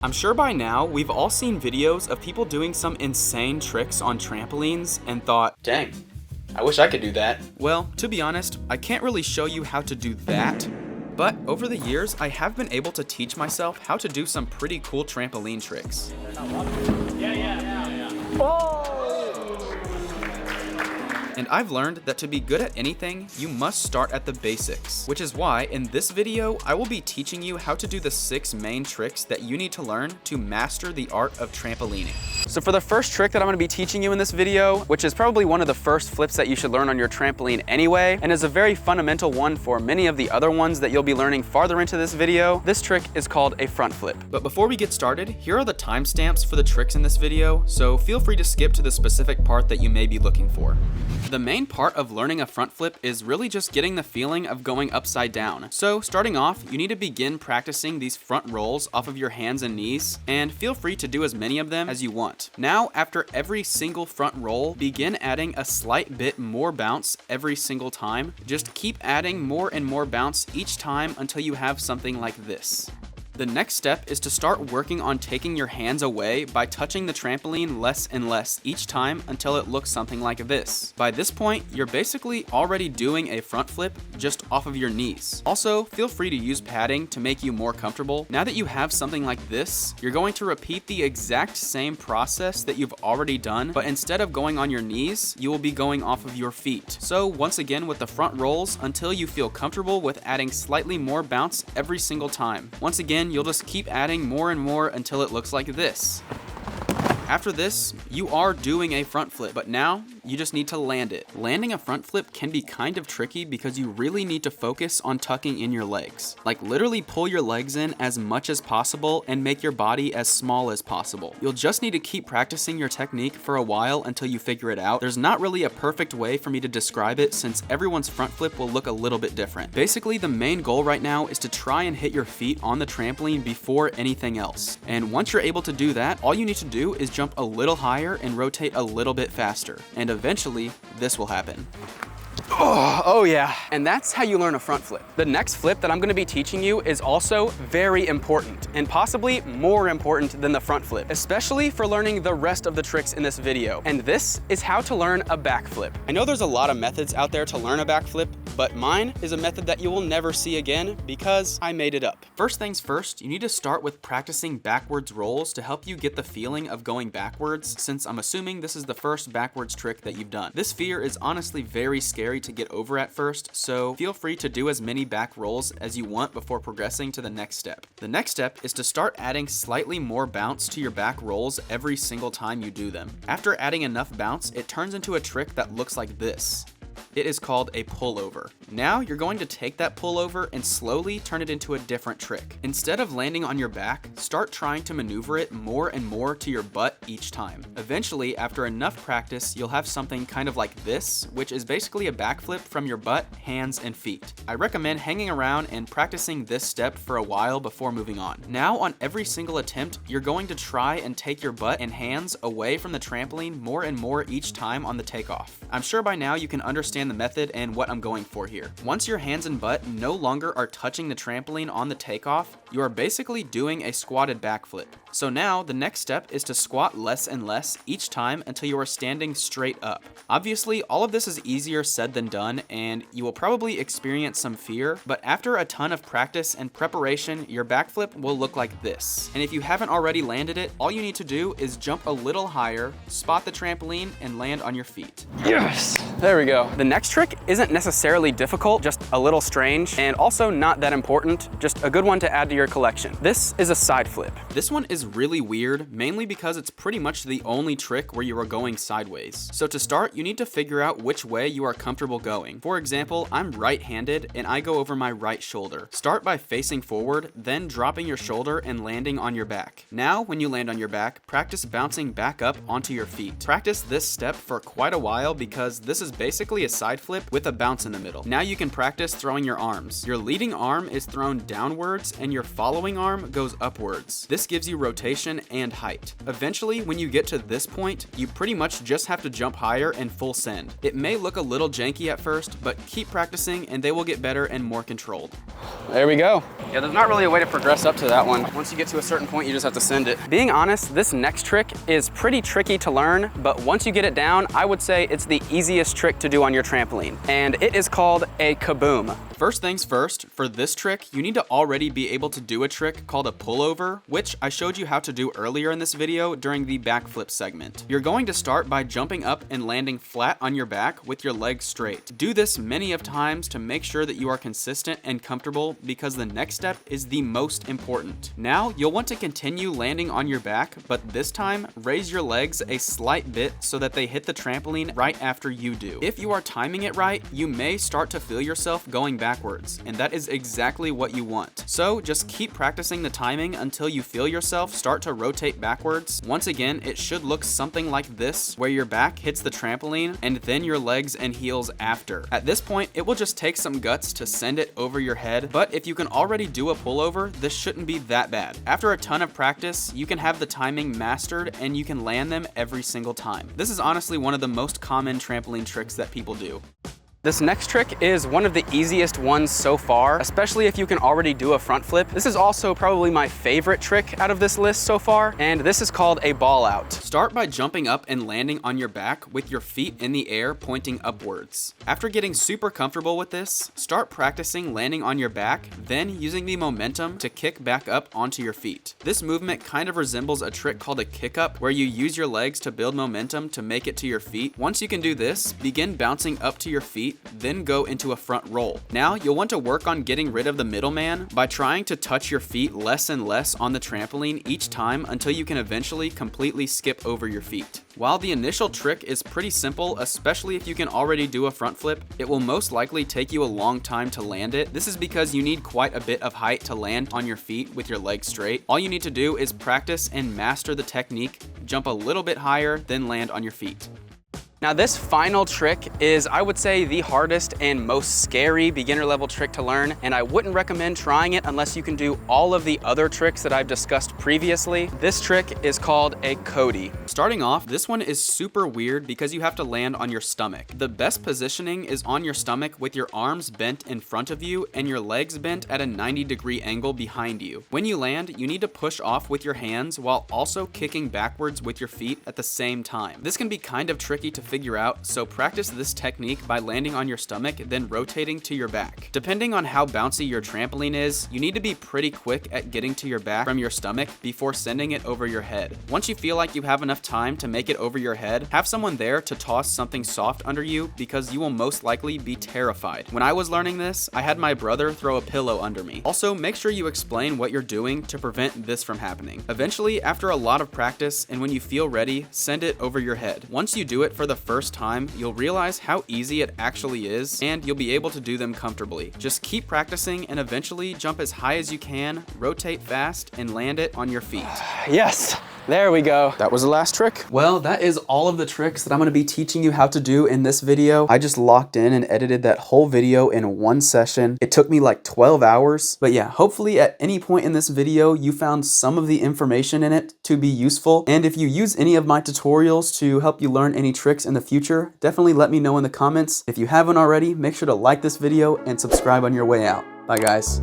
I'm sure by now we've all seen videos of people doing some insane tricks on trampolines and thought, dang, I wish I could do that. Well, to be honest, I can't really show you how to do that, but over the years I have been able to teach myself how to do some pretty cool trampoline tricks. And I've learned that to be good at anything, you must start at the basics, which is why in this video, I will be teaching you how to do the 6 main tricks that you need to learn to master the art of trampolining. So for the first trick that I'm gonna be teaching you in this video, which is probably one of the first flips that you should learn on your trampoline anyway, and is a very fundamental one for many of the other ones that you'll be learning farther into this video, this trick is called a front flip. But before we get started, here are the timestamps for the tricks in this video, so feel free to skip to the specific part that you may be looking for. The main part of learning a front flip is really just getting the feeling of going upside down. So starting off, you need to begin practicing these front rolls off of your hands and knees, and feel free to do as many of them as you want. Now, after every single front roll, begin adding a slight bit more bounce every single time. Just keep adding more and more bounce each time until you have something like this. The next step is to start working on taking your hands away by touching the trampoline less and less each time until it looks something like this. By this point, you're basically already doing a front flip just off of your knees. Also, feel free to use padding to make you more comfortable. Now that you have something like this, you're going to repeat the exact same process that you've already done, but instead of going on your knees, you will be going off of your feet. So once again with the front rolls until you feel comfortable with adding slightly more bounce every single time. Once again, you'll just keep adding more and more until it looks like this. After this, you are doing a front flip, but now you just need to land it. Landing a front flip can be kind of tricky because you really need to focus on tucking in your legs. Like literally pull your legs in as much as possible and make your body as small as possible. You'll just need to keep practicing your technique for a while until you figure it out. There's not really a perfect way for me to describe it since everyone's front flip will look a little bit different. Basically, the main goal right now is to try and hit your feet on the trampoline before anything else. And once you're able to do that, all you need to do is jump a little higher and rotate a little bit faster. And eventually, this will happen. Oh yeah. And that's how you learn a front flip. The next flip that I'm gonna be teaching you is also very important and possibly more important than the front flip, especially for learning the rest of the tricks in this video. And this is how to learn a backflip. I know there's a lot of methods out there to learn a backflip, but mine is a method that you will never see again because I made it up. First things first, you need to start with practicing backwards rolls to help you get the feeling of going backwards, since I'm assuming this is the first backwards trick that you've done. This fear is honestly very scary to get over at first, so feel free to do as many back rolls as you want before progressing to the next step. The next step is to start adding slightly more bounce to your back rolls every single time you do them. After adding enough bounce, it turns into a trick that looks like this. It is called a pullover. Now you're going to take that pullover and slowly turn it into a different trick. Instead of landing on your back, start trying to maneuver it more and more to your butt each time. Eventually, after enough practice, you'll have something kind of like this, which is basically a backflip from your butt, hands, and feet. I recommend hanging around and practicing this step for a while before moving on. Now, on every single attempt, you're going to try and take your butt and hands away from the trampoline more and more each time on the takeoff. I'm sure by now you can understand the method and what I'm going for here. Once your hands and butt no longer are touching the trampoline on the takeoff, you are basically doing a squatted backflip. So now the next step is to squat less and less each time until you are standing straight up. Obviously, all of this is easier said than done, and you will probably experience some fear, but after a ton of practice and preparation, your backflip will look like this. And if you haven't already landed it, all you need to do is jump a little higher, spot the trampoline, and land on your feet. Yes! There we go. The next trick isn't necessarily difficult, just a little strange, and also not that important, just a good one to add to your collection. This is a side flip. This one is really weird, mainly because it's pretty much the only trick where you are going sideways. So to start, you need to figure out which way you are comfortable going. For example, I'm right-handed and I go over my right shoulder. Start by facing forward, then dropping your shoulder and landing on your back. Now, when you land on your back, practice bouncing back up onto your feet. Practice this step for quite a while because this is basically a side flip with a bounce in the middle. Now you can practice throwing your arms. Your leading arm is thrown downwards and your following arm goes upwards. This This gives you rotation and height. Eventually, when you get to this point, you pretty much just have to jump higher and full send. It may look a little janky at first, but keep practicing and they will get better and more controlled. There we go. Yeah, there's not really a way to progress up to that one. Once you get to a certain point, you just have to send it. Being honest, this next trick is pretty tricky to learn, but once you get it down, I would say it's the easiest trick to do on your trampoline, and it is called a kaboom. First things first, for this trick, you need to already be able to do a trick called a pullover, which I showed you how to do earlier in this video during the backflip segment. You're going to start by jumping up and landing flat on your back with your legs straight. Do this many of times to make sure that you are consistent and comfortable, because the next step is the most important. Now, you'll want to continue landing on your back, but this time, raise your legs a slight bit so that they hit the trampoline right after you do. If you are timing it right, you may start to feel yourself going backwards, and that is exactly what you want. So just keep practicing the timing until you feel yourself start to rotate backwards. Once again, it should look something like this, where your back hits the trampoline and then your legs and heels after. At this point, it will just take some guts to send it over your head, but if you can already do a pullover, this shouldn't be that bad. After a ton of practice, you can have the timing mastered and you can land them every single time. This is honestly one of the most common trampoline tricks that people do. This next trick is one of the easiest ones so far, especially if you can already do a front flip. This is also probably my favorite trick out of this list so far, and this is called a ball out. Start by jumping up and landing on your back with your feet in the air pointing upwards. After getting super comfortable with this, start practicing landing on your back, then using the momentum to kick back up onto your feet. This movement kind of resembles a trick called a kick up, where you use your legs to build momentum to make it to your feet. Once you can do this, begin bouncing up to your feet, then go into a front roll. Now, you'll want to work on getting rid of the middleman by trying to touch your feet less and less on the trampoline each time until you can eventually completely skip over your feet. While the initial trick is pretty simple, especially if you can already do a front flip, it will most likely take you a long time to land it. This is because you need quite a bit of height to land on your feet with your legs straight. All you need to do is practice and master the technique, jump a little bit higher, then land on your feet. Now this final trick is, I would say, the hardest and most scary beginner level trick to learn, and I wouldn't recommend trying it unless you can do all of the other tricks that I've discussed previously. This trick is called a Cody. Starting off, this one is super weird because you have to land on your stomach. The best positioning is on your stomach with your arms bent in front of you and your legs bent at a 90-degree angle behind you. When you land, you need to push off with your hands while also kicking backwards with your feet at the same time. This can be kind of tricky to figure out, so practice this technique by landing on your stomach, then rotating to your back. Depending on how bouncy your trampoline is, you need to be pretty quick at getting to your back from your stomach before sending it over your head. Once you feel like you have enough time to make it over your head, have someone there to toss something soft under you, because you will most likely be terrified. When I was learning this, I had my brother throw a pillow under me. Also, make sure you explain what you're doing to prevent this from happening. Eventually, after a lot of practice and when you feel ready, send it over your head. Once you do it for the first time, you'll realize how easy it actually is, and you'll be able to do them comfortably. Just keep practicing and eventually jump as high as you can, rotate fast, and land it on your feet. Yes, there we go. That was the last trick. Well, that is all of the tricks that I'm gonna be teaching you how to do in this video. I just locked in and edited that whole video in one session. It took me like 12 hours. But yeah, hopefully at any point in this video, you found some of the information in it to be useful. And if you use any of my tutorials to help you learn any tricks in the future, definitely let me know in the comments. If you haven't already, make sure to like this video and subscribe on your way out. Bye guys.